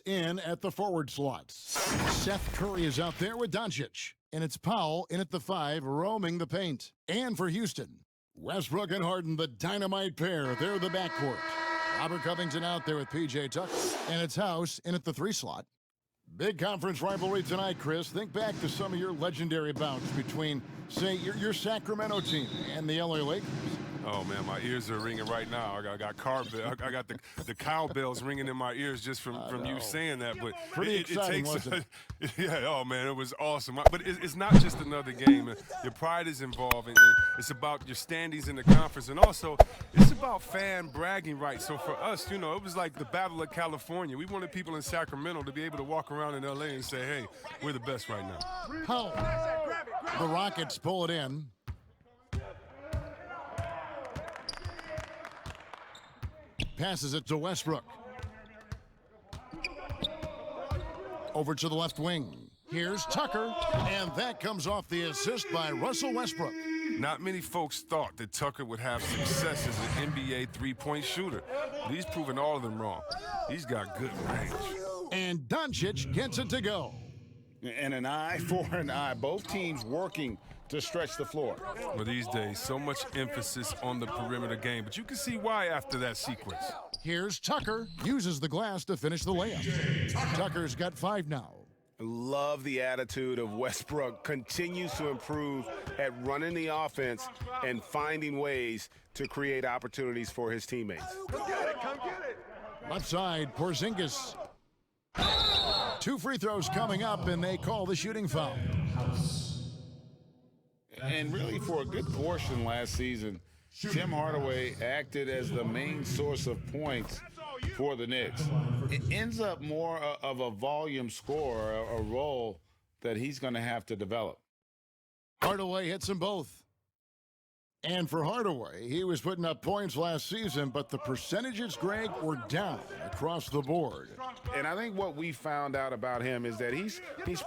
in at the forward slots. Seth Curry is out there with Doncic. And it's Powell in at the 5, roaming the paint. And for Houston, Westbrook and Harden, the dynamite pair. They're the backcourt. Robert Covington out there with P.J. Tucker. And it's House in at the 3 slot. Big conference rivalry tonight, Chris. Think back to some of your legendary bouts between, say, your Sacramento team and the L.A. Lakers. Oh, man, my ears are ringing right now. I got the cowbells ringing in my ears just from you saying that. But pretty exciting, wasn't it? Yeah, oh, man, it was awesome. But it's not just another game. Your pride is involved, and it's about your standings in the conference. And also, it's about fan bragging rights. So for us, you know, it was like the Battle of California. We wanted people in Sacramento to be able to walk around in L.A. and say, hey, we're the best right now. Powell. The Rockets pull it in. Passes it to Westbrook. Over to the left wing. Here's Tucker, and that comes off the assist by Russell Westbrook. Not many folks thought that Tucker would have success as an NBA three-point shooter, but he's proven all of them wrong. He's got good range. And Doncic gets it to go. And an eye for an eye. Both teams working to stretch the floor. Well, these days, so much emphasis on the perimeter game, but you can see why after that sequence. Here's Tucker, uses the glass to finish the layup. Tucker's got 5 now. Love the attitude of Westbrook. Continues to improve at running the offense and finding ways to create opportunities for his teammates. Come get it, come get it. Left side, Porzingis. 2 free throws coming up, and they call the shooting foul. And really, for a good portion last season, Tim Hardaway acted as the main source of points for the Knicks. It ends up more of a volume scorer, a role that he's going to have to develop. Hardaway hits them both. And for Hardaway, he was putting up points last season, but the percentages, Greg, were down across the board. And I think what we found out about him is that he's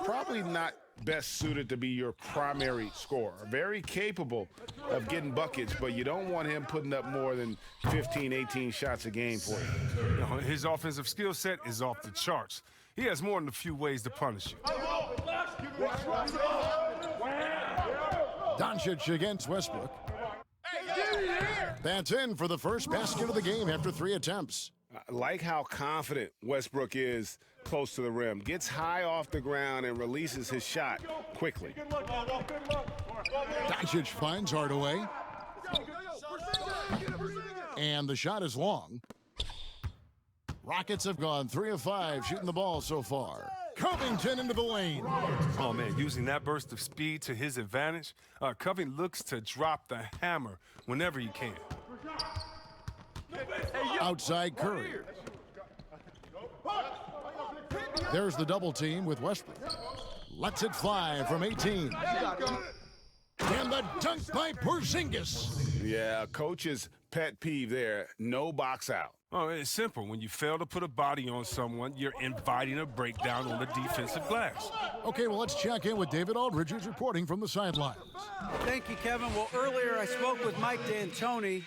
probably not best suited to be your primary scorer. Very capable of getting buckets, but you don't want him putting up more than 15, 18 shots a game for you. You know, his offensive skill set is off the charts. He has more than a few ways to punish you. Doncic against Westbrook. That's in for the first basket of the game after 3 attempts. I like how confident Westbrook is close to the rim. Gets high off the ground and releases his shot quickly. Doncic finds Hardaway. And the shot is long. Rockets have gone 3 of 5 shooting the ball so far. Covington into the lane. Oh, man, using that burst of speed to his advantage, Covington looks to drop the hammer whenever he can. Outside Curry. There's the double team with Westbrook. Lets it fly from 18. And the dunk by Porzingis. Yeah, coach's pet peeve there. No box out. Oh, it's simple. When you fail to put a body on someone, you're inviting a breakdown on the defensive glass. Okay, well, let's check in with David Aldridge, who's reporting from the sidelines. Thank you, Kevin. Well, earlier I spoke with Mike D'Antoni.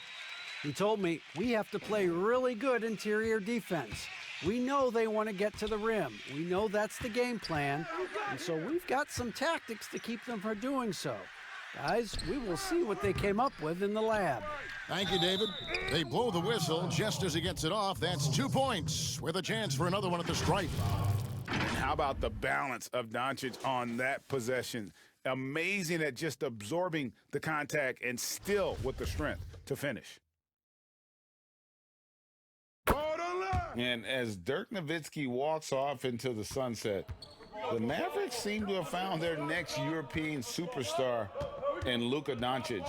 He told me we have to play really good interior defense. We know they want to get to the rim. We know that's the game plan, and so we've got some tactics to keep them from doing so. Guys, we will see what they came up with in the lab. Thank you, David. They blow the whistle just as he gets it off. That's 2 points with a chance for another one at the stripe. And how about the balance of Doncic on that possession? Amazing at just absorbing the contact and still with the strength to finish. And as Dirk Nowitzki walks off into the sunset, the Mavericks seem to have found their next European superstar in Luka Doncic.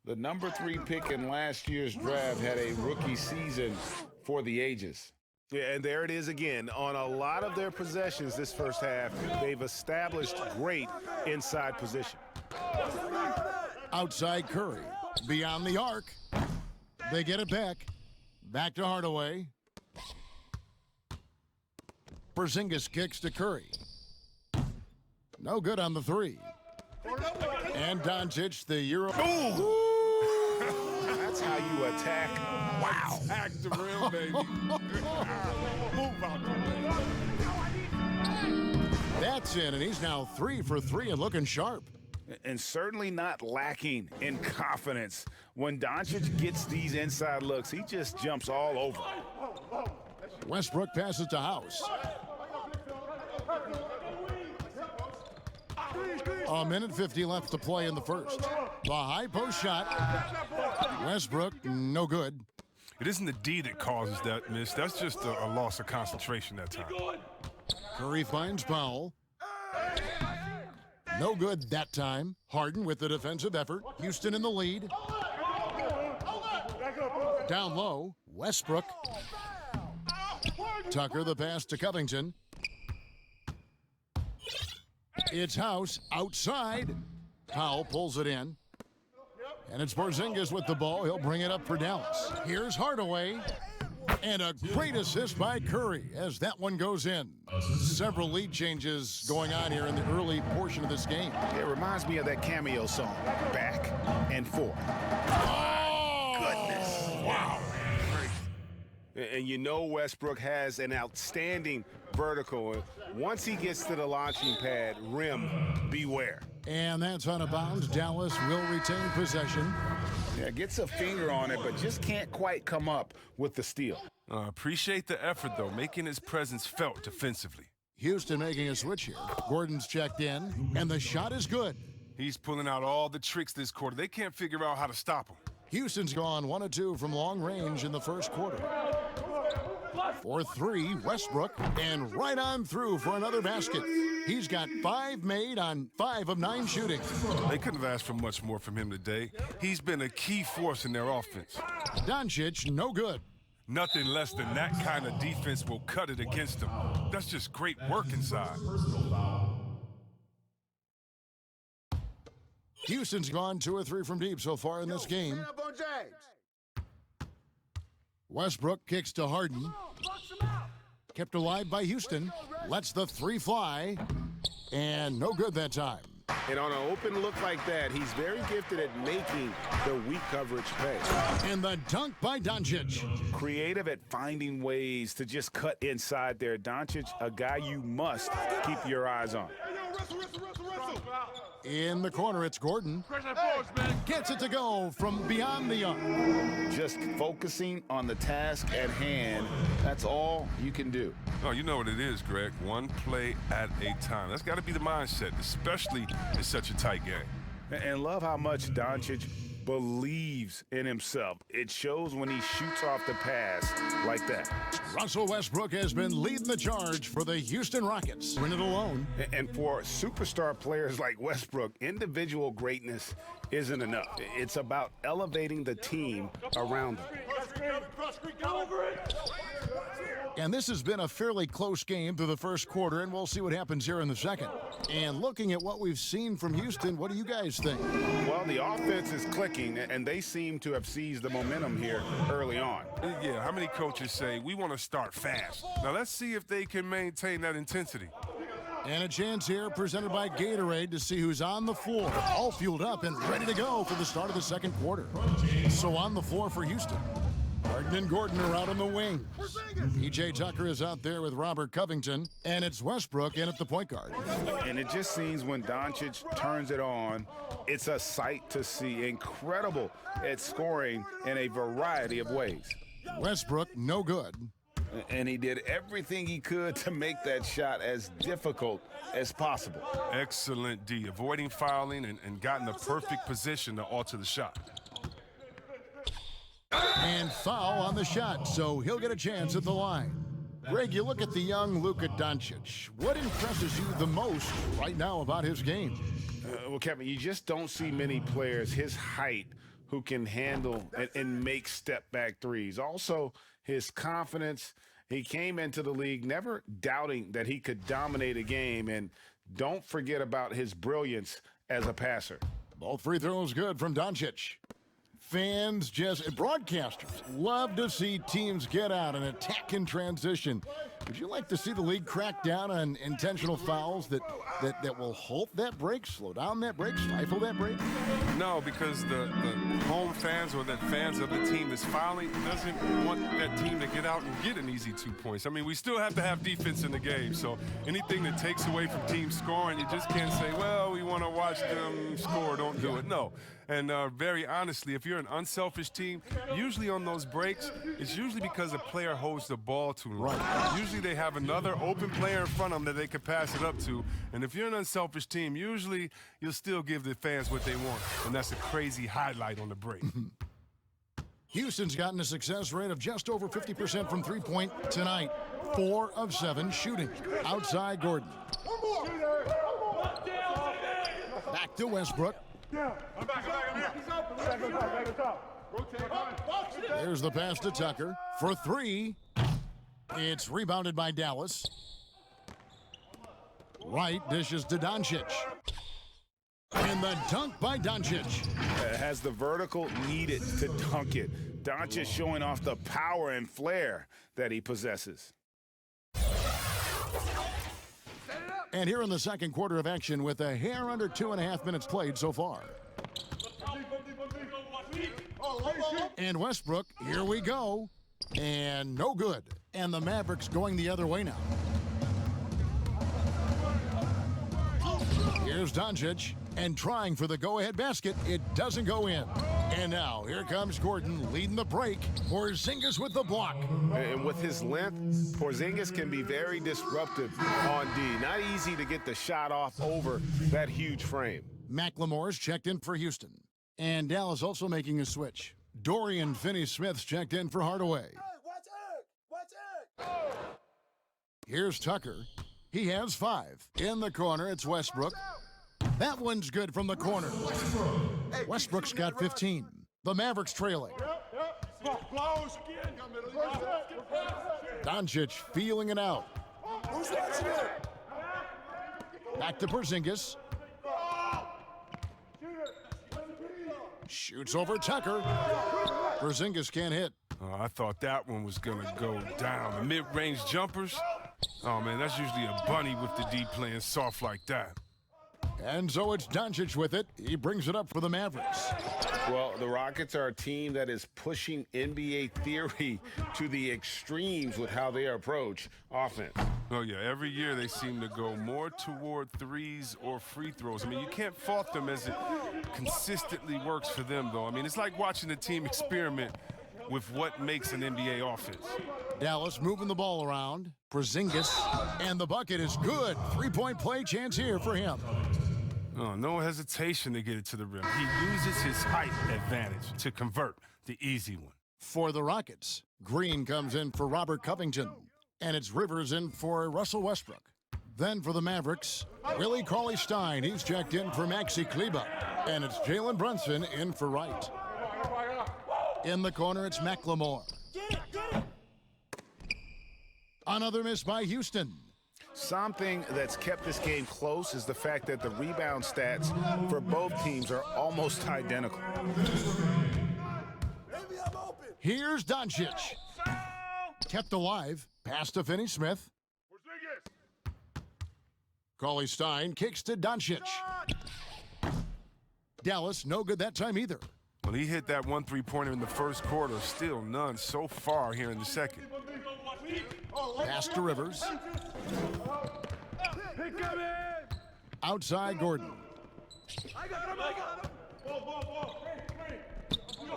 The number 3 pick in last year's draft had a rookie season for the ages. Yeah, and there it is again. On a lot of their possessions this first half, they've established great inside position. Outside Curry. Beyond the arc. They get it back. Back to Hardaway. Porzingis kicks to Curry. No good on the 3. And Doncic, the Euro. That's how you attack. Wow. Attack the rim, baby. Move out the way. That's in, and he's now 3 for 3 and looking sharp. And certainly not lacking in confidence. When Doncic gets these inside looks, he just jumps all over. Westbrook passes to House. A minute 50 left to play in the first. The high post shot. Westbrook, no good. It isn't the D that causes that miss. That's just a loss of concentration that time. Curry finds Powell. No good that time. Harden with the defensive effort. Houston in the lead. Down low, Westbrook. Tucker the pass to Covington. It's House outside. Powell pulls it in. And it's Porzingis with the ball. He'll bring it up for Dallas. Here's Hardaway. And a great assist by Curry as that one goes in. Several lead changes going on here in the early portion of this game. It reminds me of that cameo song, Back and Forth. Oh, Goodness. wow. And you know Westbrook has an outstanding vertical. Once he gets to the launching pad, rim, beware. And that's out of bounds. Dallas will retain possession. Yeah, gets a finger on it, but just can't quite come up with the steal. Appreciate the effort, though, making his presence felt defensively. Houston making a switch here. Gordon's checked in, and the shot is good. He's pulling out all the tricks this quarter. They can't figure out how to stop him. Houston's gone 1 of 2 from long range in the first quarter. For 3, Westbrook, and right on through for another basket. He's got 5 made on 5 of 9 shooting. They couldn't have asked for much more from him today. He's been a key force in their offense. Doncic, no good. Nothing less than that kind of defense will cut it against them. That's just great work inside. Houston's gone 2 or 3 from deep so far in this game. Westbrook kicks to Harden. Kept alive by Houston. Lets the 3 fly. And no good that time. And on an open look like that, he's very gifted at making the weak coverage pay. And the dunk by Doncic. Creative at finding ways to just cut inside there. Doncic, a guy you must keep your eyes on. In the corner, it's Gordon. Gets it to go from beyond the arc. Just focusing on the task at hand, that's all you can do. Oh, you know what it is, Greg. One play at a time. That's got to be the mindset, especially in such a tight game. And love how much Doncic believes in himself. It shows when he shoots off the pass like that. Russell Westbrook has been leading the charge for the Houston Rockets. Win it alone. And for superstar players like Westbrook, individual greatness isn't enough. It's about elevating the team around them. And this has been a fairly close game through the first quarter, and we'll see what happens here in the second. And looking at what we've seen from Houston, what do you guys think? Well, the offense is clicking, and they seem to have seized the momentum here early on. Yeah, how many coaches say, we want to start fast? Now, let's see if they can maintain that intensity. And a chance here presented by Gatorade to see who's on the floor, all fueled up and ready to go for the start of the second quarter. So on the floor for Houston. Harden and Gordon are out on the wing. P.J. Tucker is out there with Robert Covington, and it's Westbrook in at the point guard. And it just seems when Doncic turns it on, it's a sight to see. Incredible at scoring in a variety of ways. Westbrook, no good. And he did everything he could to make that shot as difficult as possible. Excellent D, avoiding fouling and got in the perfect position to alter the shot. And foul on the shot, so he'll get a chance at the line. Greg, you look at the young Luka Doncic. What impresses you the most right now about his game? Well, Kevin, you just don't see many players his height who can handle and make step-back threes. Also, his confidence. He came into the league never doubting that he could dominate a game, and don't forget about his brilliance as a passer. Both free throws good from Doncic. Fans, broadcasters love to see teams get out and attack in transition. Would you like to see the league crack down on intentional fouls that will halt that break, slow down that break, stifle that break? No, because the home fans or the fans of the team that's fouling doesn't want that team to get out and get an easy 2 points. I mean, we still have to have defense in the game, so anything that takes away from teams scoring, you just can't say, well, we want to watch them score, don't do it. No. And very honestly, if you're an unselfish team, usually on those breaks, it's usually because a player holds the ball too long. Right. Usually they have another open player in front of them that they can pass it up to. And if you're an unselfish team, usually you'll still give the fans what they want. And that's a crazy highlight on the break. Houston's gotten a success rate of just over 50% from three-point tonight. 4 of 7 shooting. Outside Gordon. Back to Westbrook. There's the pass to Tucker for 3. It's rebounded by Dallas. Wright dishes to Doncic. And the dunk by Doncic. Has the vertical needed to dunk it. Doncic showing off the power and flair that he possesses. And here in the second quarter of action with a hair under 2.5 minutes played so far. And Westbrook, here we go. And no good. And the Mavericks going the other way now. Here's Doncic. And trying for the go-ahead basket. It doesn't go in. And now, here comes Gordon leading the break. Porzingis with the block. And with his length, Porzingis can be very disruptive on D. Not easy to get the shot off over that huge frame. McLemore's checked in for Houston. And Dallas also making a switch. Dorian Finney-Smith's checked in for Hardaway. Here's Tucker. He has 5. In the corner, it's Westbrook. That one's good from the corner. Westbrook's got 15. The Mavericks trailing. Doncic feeling it out. Back to Porzingis. Shoots over Tucker. Porzingis can't hit. Oh, I thought that one was going to go down. The mid-range jumpers, oh, man, that's usually a bunny with the D playing soft like that. And so it's Doncic with it. He brings it up for the Mavericks. Well, the Rockets are a team that is pushing NBA theory to the extremes with how they approach offense. Oh, yeah, every year they seem to go more toward threes or free throws. I mean, you can't fault them as it consistently works for them, though. I mean, it's like watching a team experiment with what makes an NBA offense. Dallas moving the ball around. Porzingis, and the bucket is good. 3-point play chance here for him. Oh, no hesitation to get it to the rim. He uses his height advantage to convert the easy one. For the Rockets, Green comes in for Robert Covington, and it's Rivers in for Russell Westbrook. Then for the Mavericks, Willie Cauley-Stein. He's checked in for Maxi Kleber, and it's Jalen Brunson in for Wright. In the corner, it's McLemore. Another miss by Houston. Something that's kept this game close is the fact that the rebound stats for both teams are almost identical. Here's Doncic. Kept alive. Pass to Finney-Smith. Cauley-Stein kicks to Doncic. Dallas, no good that time either. Well, he hit that 1 3-pointer in the first quarter. Still none so far here in the second. Pass to Rivers. Outside Gordon.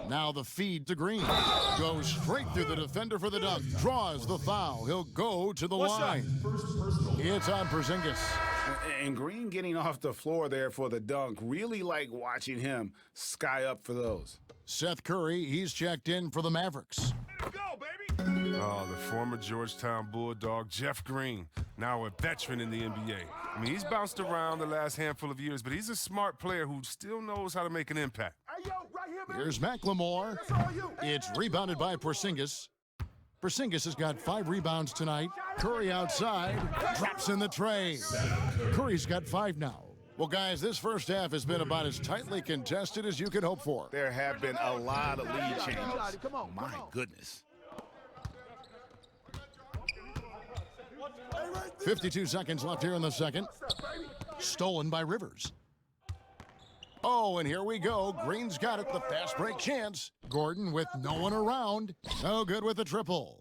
Now the feed to Green. Goes straight through the defender for the dunk. Draws the foul. He'll go to the line. It's on Porzingis. And Green getting off the floor there for the dunk. Really like watching him sky up for those. Seth Curry, he's checked in for the Mavericks. Oh, the former Georgetown Bulldog, Jeff Green, now a veteran in the NBA. I mean, he's bounced around the last handful of years, but he's a smart player who still knows how to make an impact. Here's McLemore. It's rebounded by Porzingis. Porzingis has got 5 rebounds tonight. Curry outside, drops in the tray. Curry's got 5 now. Well, guys, this first half has been about as tightly contested as you could hope for. There have been a lot of lead changes. My goodness. 52 seconds left here in the second. Stolen by Rivers. Oh, and here we go. Green's got it. The fast break chance. Gordon with no one around. No good with the triple.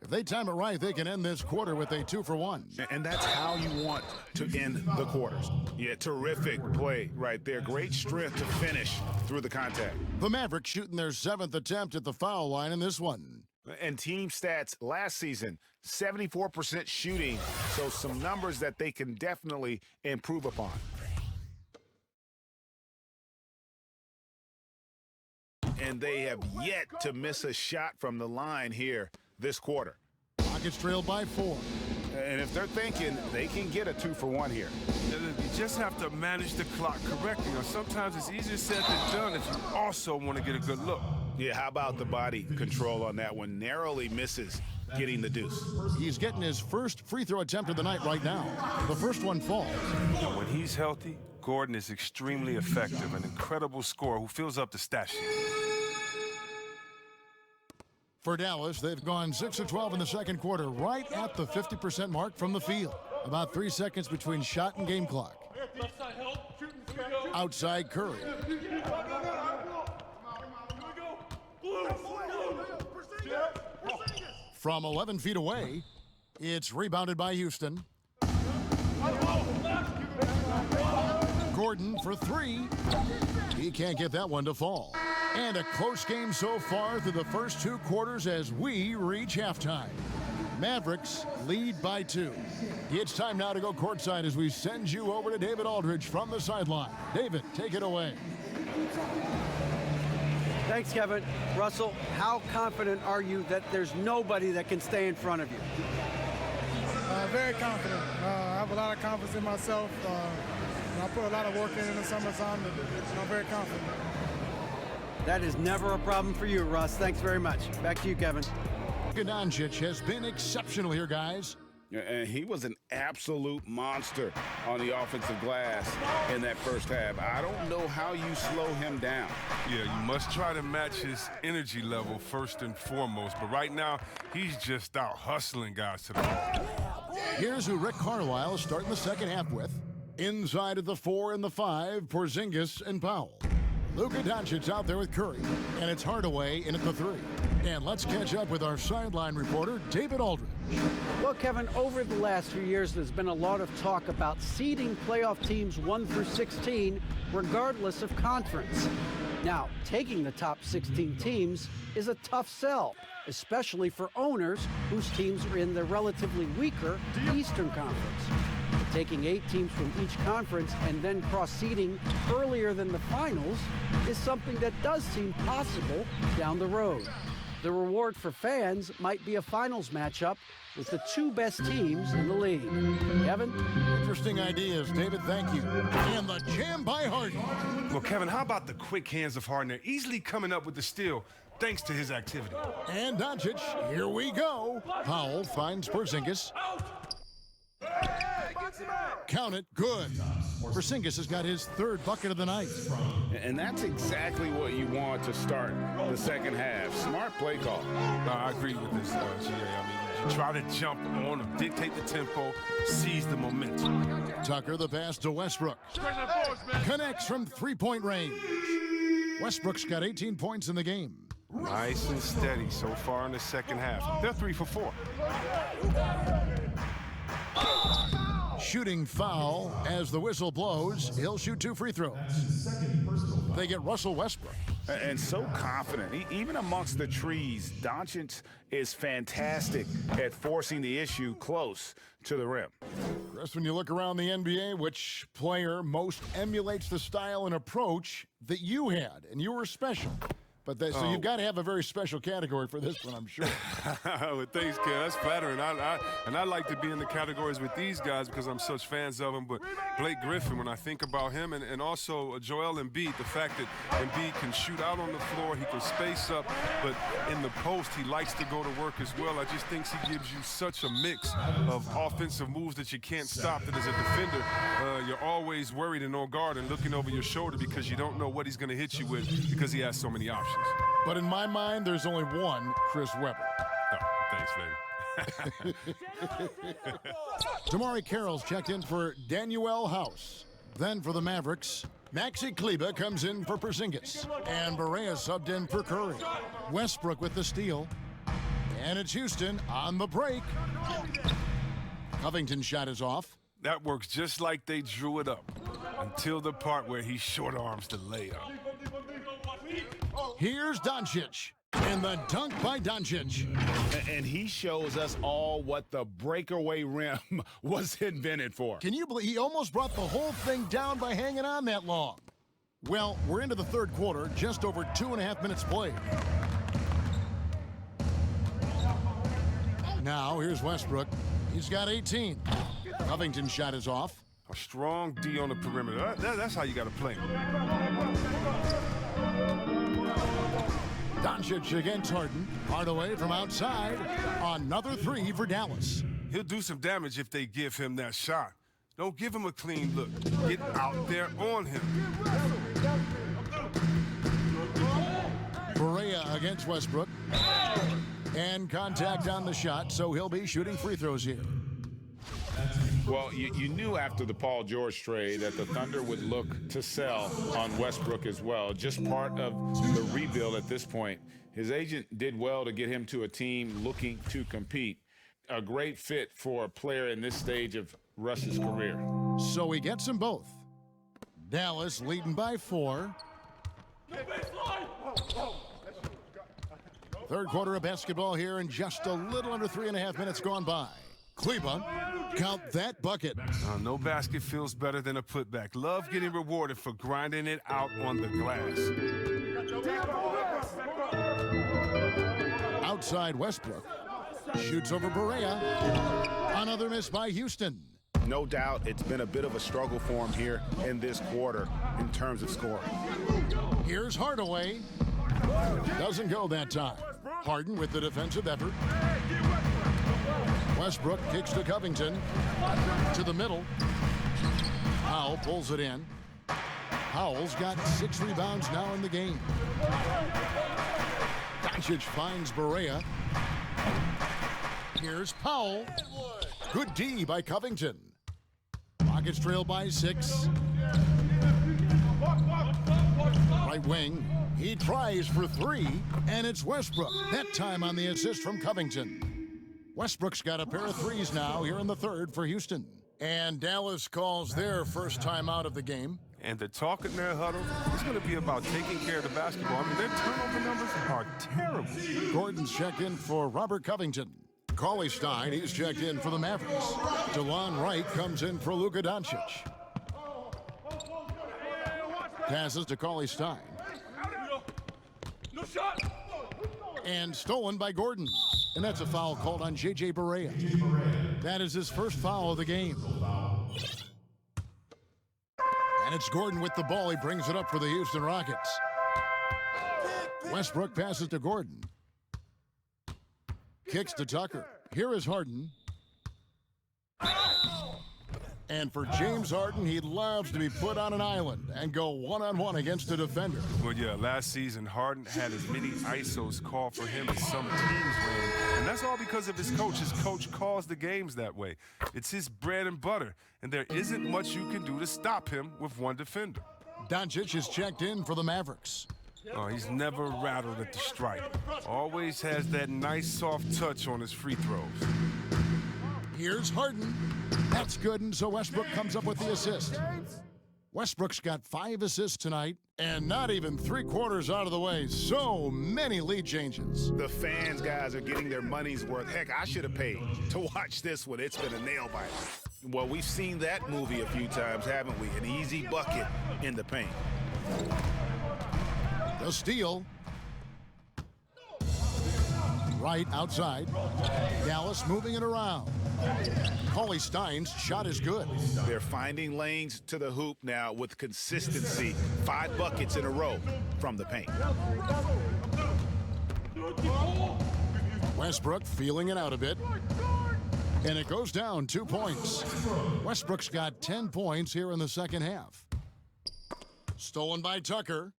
If they time it right, they can end this quarter with a 2-for-1. And that's how you want to end the quarters. Yeah, terrific play right there. Great strength to finish through the contact. The Mavericks shooting their 7th attempt at the foul line in this one. And team stats last season, 74% shooting. So some numbers that they can definitely improve upon. And they have yet to miss a shot from the line here this quarter. Rockets trailed by 4. And if they're thinking they can get a 2-for-1 here. You just have to manage the clock correctly. Or sometimes it's easier said than done if you also want to get a good look. Yeah, how about the body control on that one? Narrowly misses getting the deuce. He's getting his first free throw attempt of the night right now. The first one falls. When he's healthy, Gordon is extremely effective, an incredible scorer who fills up the stat sheet. For Dallas, they've gone 6 of 12 in the second quarter, right at the 50% mark from the field. About 3 seconds between shot and game clock. Outside Curry. From 11 feet away, it's rebounded by Houston. Gordon for 3. He can't get that one to fall. And a close game so far through the first 2 quarters as we reach halftime. Mavericks lead by 2. It's time now to go courtside as we send you over to David Aldridge from the sideline. David, take it away. Thanks, Kevin. Russell, how confident are you that there's nobody that can stay in front of you? Very confident. I have a lot of confidence in myself. I put a lot of work in the summertime, and I'm very confident. That is never a problem for you, Russ. Thanks very much. Back to you, Kevin. Doncic has been exceptional here, guys. And he was an absolute monster on the offensive glass in that first half. I don't know how you slow him down. Yeah, you must try to match his energy level first and foremost. But right now, he's just out hustling guys to the ball. Here's who Rick Carlisle is starting the second half with. Inside at the 4 and the 5, Porzingis and Powell. Luka Doncic out there with Curry, and it's Hardaway in at the 3. And let's catch up with our sideline reporter, David Aldridge. Well, Kevin, over the last few years, there's been a lot of talk about seeding playoff teams 1 through 16, regardless of conference. Now, taking the top 16 teams is a tough sell, especially for owners whose teams are in the relatively weaker Eastern Conference. Taking 8 teams from each conference and then cross-seeding earlier than the finals is something that does seem possible down the road. The reward for fans might be a finals matchup with the 2 best teams in the league. Kevin? Interesting ideas, David. Thank you. And the jam by Harden. Well, Kevin, how about the quick hands of Harden? They're easily coming up with the steal thanks to his activity. And Doncic, here we go. Powell finds Porzingis. Count it, good. Porzingis has got his 3rd bucket of the night. And that's exactly what you want to start the second half. Smart play call. I agree with this, GA. I mean, you try to jump on him, dictate the tempo, seize the momentum. Tucker the pass to Westbrook. Connects from 3-point range. Westbrook's got 18 points in the game. Nice and steady so far in the second half. They're 3 for 4. Shooting foul as the whistle blows. He'll shoot 2 free throws. They get Russell Westbrook. And so confident. Even amongst the trees, Doncic is fantastic at forcing the issue close to the rim. Chris, when you look around the NBA, which player most emulates the style and approach that you had, and you were special? But so you've got to have a very special category for this one, I'm sure. Well, thanks, kid. That's flattering. I like to be in the categories with these guys because I'm such fans of them. But Blake Griffin, when I think about him, and also Joel Embiid, the fact that Embiid can shoot out on the floor, he can space up, but in the post, he likes to go to work as well. I just think he gives you such a mix of offensive moves that you can't stop, that as a defender, you're always worried and on guard and looking over your shoulder because you don't know what he's going to hit you with because he has so many options. But in my mind, there's only one Chris Webber. Oh, thanks, baby. Tamari Carroll's checked in for Danuel House. Then for the Mavericks, Maxi Kleber comes in for Porzingis. And Barea subbed in for Curry. Westbrook with the steal. And it's Houston on the break. Covington's shot is off. That works just like they drew it up until the part where he short arms the layup. Here's Doncic, and the dunk by Doncic. And he shows us all what the breakaway rim was invented for. Can you believe he almost brought the whole thing down by hanging on that long? Well, we're into the third quarter, just over 2.5 minutes played. Now, here's Westbrook. He's got 18. Covington's shot is off. A strong D on the perimeter. That's how you got to play. Doncic against Harden. Hardaway from outside. Another three for Dallas. He'll do some damage if they give him that shot. Don't give him a clean look. Get out there on him. Barea against Westbrook. And contact on the shot, so he'll be shooting free throws here. Well, you knew after the Paul George trade that the Thunder would look to sell on Westbrook as well. Just part of the rebuild at this point. His agent did well to get him to a team looking to compete. A great fit for a player in this stage of Russ's career. So he gets them both. Dallas leading by 4. Third quarter of basketball here, and just a little under 3.5 minutes gone by. Kleber, count that bucket. No basket feels better than a putback. Love getting rewarded for grinding it out on the glass. Outside Westbrook. Shoots over Barea. Another miss by Houston. No doubt it's been a bit of a struggle for him here in this quarter in terms of scoring. Here's Hardaway. Doesn't go that time. Harden with the defensive effort. Westbrook kicks to Covington. To the middle. Powell pulls it in. Powell's got 6 rebounds now in the game. Doncic finds Barea. Here's Powell. Good D by Covington. Rockets trail by 6. Right wing. He tries for 3, and it's Westbrook. That time on the assist from Covington. Westbrook's got a pair of threes now here in the third for Houston. And Dallas calls their first time out of the game. And the talk in their huddle is going to be about taking care of the basketball. I mean, their turnover numbers are terrible. Gordon's checked in for Robert Covington. Cauley Stein, he's checked in for the Mavericks. DeLon Wright comes in for Luka Doncic. Passes to Cauley Stein. And stolen by Gordon. And that's a foul called on J.J. Barea. That is his first foul of the game. And it's Gordon with the ball. He brings it up for the Houston Rockets. Westbrook passes to Gordon. Kicks to Tucker. Here is Harden. And for James Harden, he loves to be put on an island and go one-on-one against a defender. Well, yeah, last season, Harden had as many ISOs called for him as some teams ran. And that's all because of his coach. His coach calls the games that way. It's his bread and butter, and there isn't much you can do to stop him with one defender. Doncic is checked in for the Mavericks. Oh, he's never rattled at the stripe. Always has that nice soft touch on his free throws. Here's Harden. That's good, and so Westbrook comes up with the assist. Westbrook's got 5 assists tonight, and not even 3/4 out of the way. So many lead changes. The fans, guys, are getting their money's worth. Heck, I should have paid to watch this one. It's been a nail biter. Well, we've seen that movie a few times, haven't we? An easy bucket in the paint. The steal. Right outside. Dallas moving it around. Cauley Stein's shot is good. They're finding lanes to the hoop now with consistency. 5 buckets in a row from the paint. Westbrook feeling it out a bit. And it goes down 2 points. Westbrook's got 10 points here in the second half. Stolen by Tucker.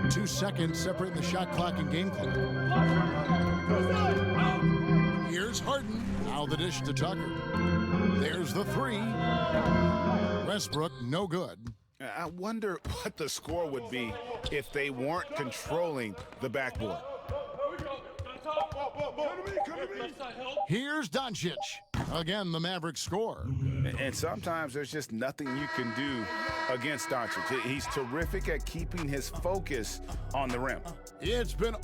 2 seconds separating the shot clock and game clock. Here's Harden. Now the dish to Tucker. There's the 3. Westbrook, no good. I wonder what the score would be if they weren't controlling the backboard. Here's Doncic. Again, the Mavericks score. And sometimes there's just nothing you can do against Doncic. He's terrific at keeping his focus on the rim. It's been...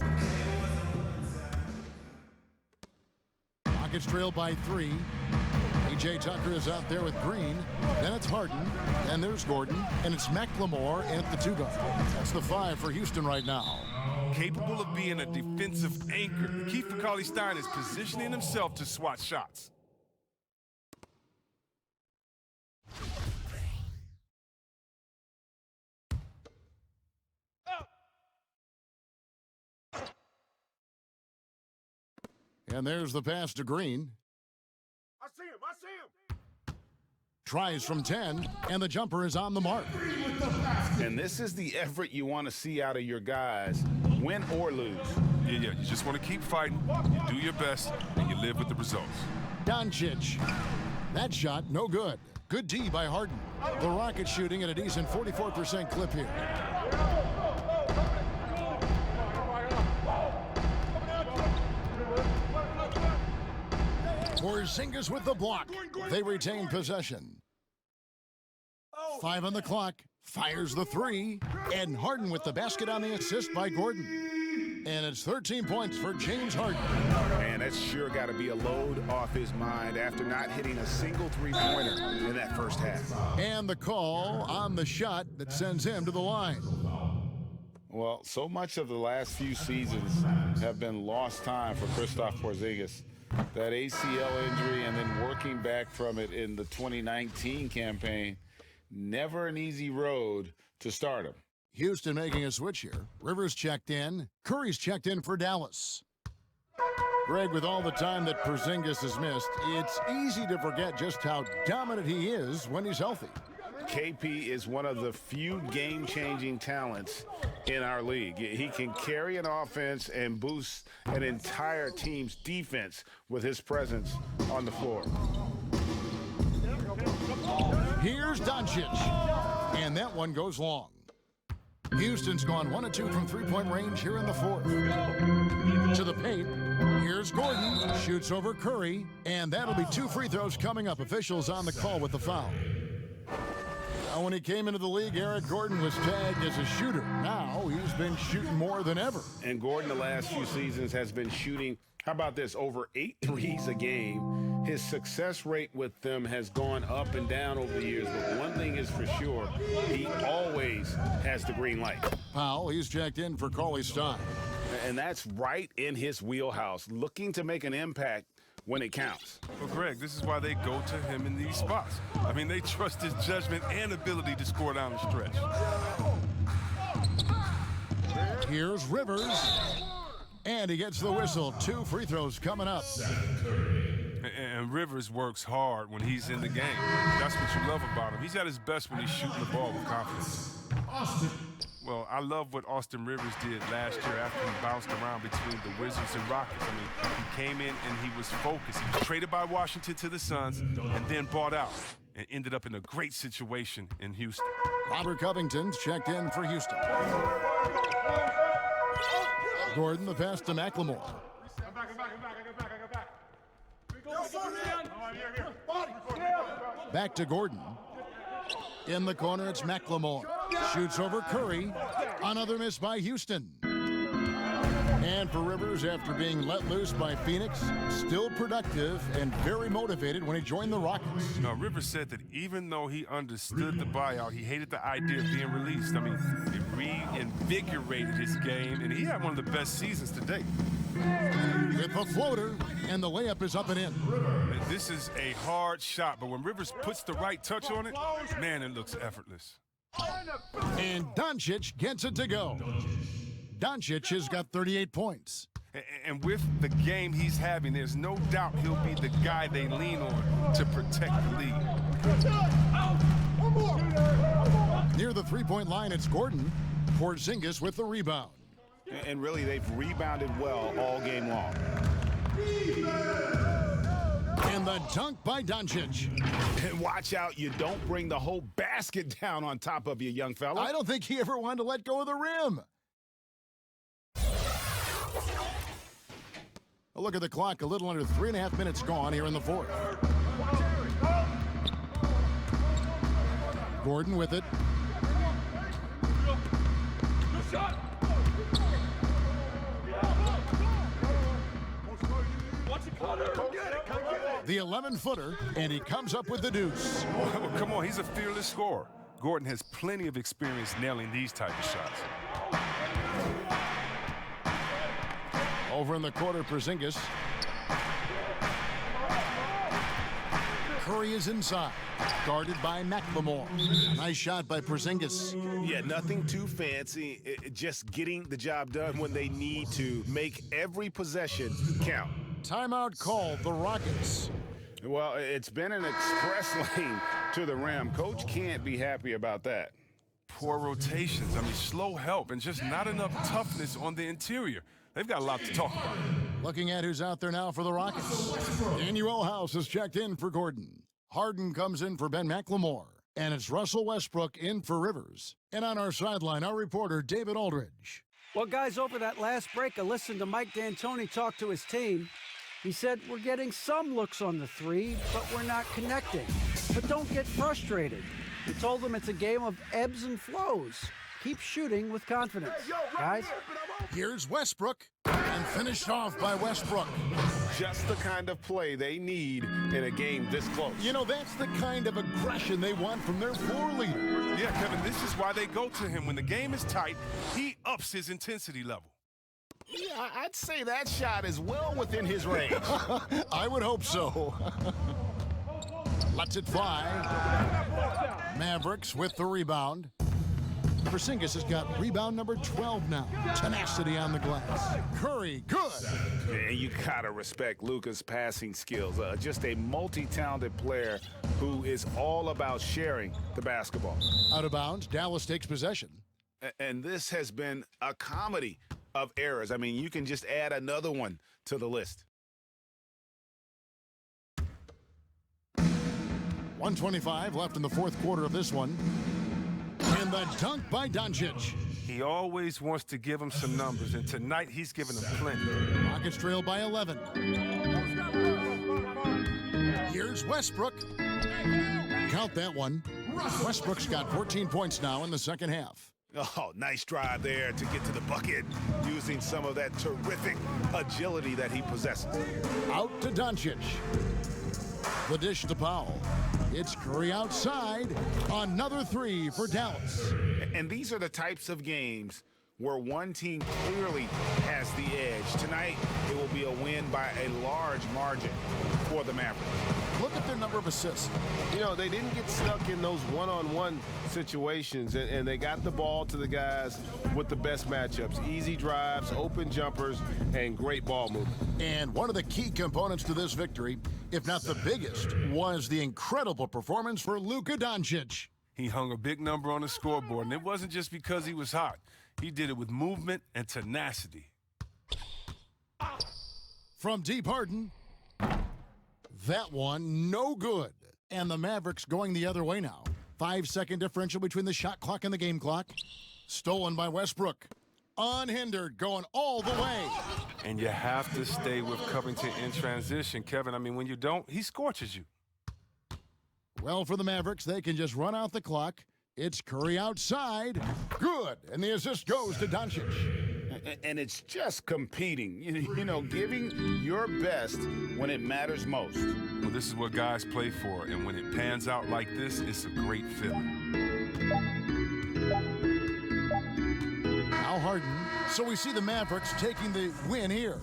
Rockets trailed by 3. PJ Tucker is out there with Green. Then it's Harden. And there's Gordon. And it's McLemore at the 2 guard. That's the 5 for Houston right now. Capable of being a defensive anchor. The key for Cauley Stein is positioning himself to swat shots. And there's the pass to Green. I see him. Tries from 10, and the jumper is on the mark. And this is the effort you want to see out of your guys, win or lose. Yeah, you just want to keep fighting, you do your best, and you live with the results. Doncic. That shot, no good. Good D by Harden. The Rockets shooting at a decent 44% clip here. Porzingis with the block. They retain possession. 5 on the clock. Fires the 3. And Harden with the basket on the assist by Gordon. And it's 13 points for James Harden. Man, that's sure got to be a load off his mind after not hitting a single three-pointer in that first half. And the call on the shot that sends him to the line. Well, so much of the last few seasons have been lost time for Kristaps Porzingis. That ACL injury and then working back from it in the 2019 campaign, never an easy road to start him. Houston making a switch here. Rivers checked in. Curry's checked in for Dallas. Greg, with all the time that Porzingis has missed, it's easy to forget just how dominant he is when he's healthy. KP is one of the few game-changing talents in our league. He can carry an offense and boost an entire team's defense with his presence on the floor. Here's Doncic. And that one goes long. Houston's gone 1 of 2 from three-point range here in the 4th. To the paint. Here's Gordon. Shoots over Curry. And that'll be 2 free throws coming up. Officials on the call with the foul. Now, when he came into the league, Eric Gordon was tagged as a shooter. Now he's been shooting more than ever. And Gordon the last few seasons has been shooting, how about this, over 8 threes a game. His success rate with them has gone up and down over the years, but one thing is for sure, he always has the green light. Powell, he's checked in for Cauley Stein. And that's right in his wheelhouse, looking to make an impact when it counts. Well, Greg, this is why they go to him in these spots. I mean, they trust his judgment and ability to score down the stretch. Here's Rivers. And he gets the whistle. 2 free throws coming up. And Rivers works hard when he's in the game. That's what you love about him. He's at his best when he's shooting the ball with confidence. Well, I love what Austin Rivers did last year after he bounced around between the Wizards and Rockets. I mean, he came in and he was focused. He was traded by Washington to the Suns and then bought out and ended up in a great situation in Houston. Robert Covington's checked in for Houston. Gordon, the pass to McLemore. Back to Gordon. In the corner, it's McLemore. Shoots over Curry. Another miss by Houston. And And for Rivers, after being let loose by Phoenix, still productive and very motivated when he joined the Rockets. Now, Rivers said that even though he understood the buyout, he hated the idea of being released. I mean, it reinvigorated his game, and he had one of the best seasons to date. With the floater, and the layup is up and in. This is a hard shot, but when Rivers puts the right touch on it, man, it looks effortless. And Doncic gets it to go. Doncic has got 38 points. And with the game he's having, there's no doubt he'll be the guy they lean on to protect the lead. Near the three-point line, it's Gordon. Porzingis with the rebound. And really, they've rebounded well all game long. And the dunk by Doncic. And watch out, you don't bring the whole basket down on top of you, young fella. I don't think he ever wanted to let go of the rim. A look at the clock, a little under 3.5 minutes gone here in the fourth. Gordon with it. The 11-footer, and he comes up with the deuce. Well, come on, he's a fearless scorer. Gordon has plenty of experience nailing these type of shots. Over in the quarter, Porzingis. Curry is inside, guarded by McLemore. Nice shot by Porzingis. Yeah, nothing too fancy. Just getting the job done when they need to. Make every possession count. Timeout called, the Rockets. Well, it's been an express lane to the rim. Coach can't be happy about that. Poor rotations. I mean, slow help and just not enough toughness on the interior. They've got a lot to talk about. Looking at who's out there now for the Rockets. Daniel House has checked in for Gordon. Harden comes in for Ben McLemore. And it's Russell Westbrook in for Rivers. And on our sideline, our reporter, David Aldridge. Well, guys, over that last break, I listened to Mike D'Antoni talk to his team. He said, we're getting some looks on the three, but we're not connecting. But don't get frustrated. He told them it's a game of ebbs and flows. Keep shooting with confidence, guys. Here's Westbrook, and finished off by Westbrook. Just the kind of play they need in a game this close. You know, that's the kind of aggression they want from their floor leader. Yeah, Kevin, this is why they go to him. When the game is tight, he ups his intensity level. Yeah, I'd say that shot is well within his range. I would hope so. Lets it fly. Mavericks with the rebound. Porzingis has got rebound number 12 now. Tenacity on the glass. Curry, good. And you gotta respect Luka's passing skills. Just a multi-talented player who is all about sharing the basketball. Out of bounds, Dallas takes possession. And this has been a comedy of errors. I mean, you can just add another one to the list. 1:25 left in the fourth quarter of this one. And the dunk by Doncic. He always wants to give him some numbers, and tonight he's giving them plenty. Rockets trail by 11. Here's Westbrook. Count that one. Westbrook's got 14 points now in the second half. Oh, nice drive there to get to the bucket, using some of that terrific agility that he possesses. Out to Doncic. The dish to Powell. It's Curry outside. Another three for Dallas. And these are the types of games where one team clearly has the edge. Tonight, it will be a win by a large margin for the Mavericks. Look at their number of assists. You know, they didn't get stuck in those one-on-one situations, and they got the ball to the guys with the best matchups. Easy drives, open jumpers, and great ball movement. And one of the key components to this victory, if not the biggest, was the incredible performance for Luka Doncic. He hung a big number on the scoreboard, and it wasn't just because he was hot. He did it with movement and tenacity. From deep, Harden. That one, no good. And the Mavericks going the other way now. 5-second differential between the shot clock and the game clock. Stolen by Westbrook. Unhindered, going all the way. And you have to stay with Covington in transition, Kevin. I mean, when you don't, he scorches you. Well, for the Mavericks, they can just run out the clock. It's Curry outside. Good. And the assist goes to Doncic. And it's just competing, you know, giving your best when it matters most. Well, this is what guys play for, and when it pans out like this, it's a great feeling. Now Harden. So we see the Mavericks taking the win here.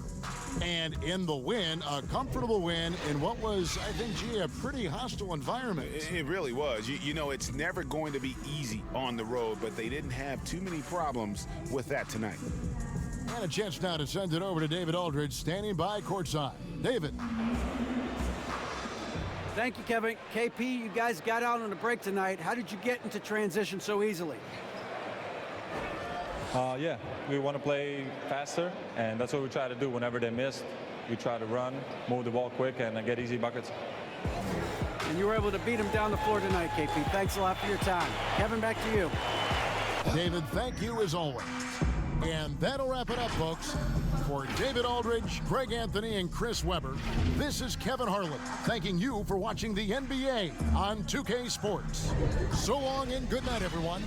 And in the win, a comfortable win in what was, I think, a pretty hostile environment. It really was. You know, it's never going to be easy on the road, but they didn't have too many problems with that tonight. And a chance now to send it over to David Aldridge, standing by courtside. David. Thank you, Kevin. KP, you guys got out on a break tonight. How did you get into transition so easily? Yeah, we want to play faster, and that's what we try to do whenever they miss. We try to run, move the ball quick, and get easy buckets. And you were able to beat them down the floor tonight, KP. Thanks a lot for your time. Kevin, back to you. David, thank you as always. And that'll wrap it up, folks. For David Aldridge, Greg Anthony, and Chris Webber, this is Kevin Harlan thanking you for watching the NBA on 2K Sports. So long and good night, everyone.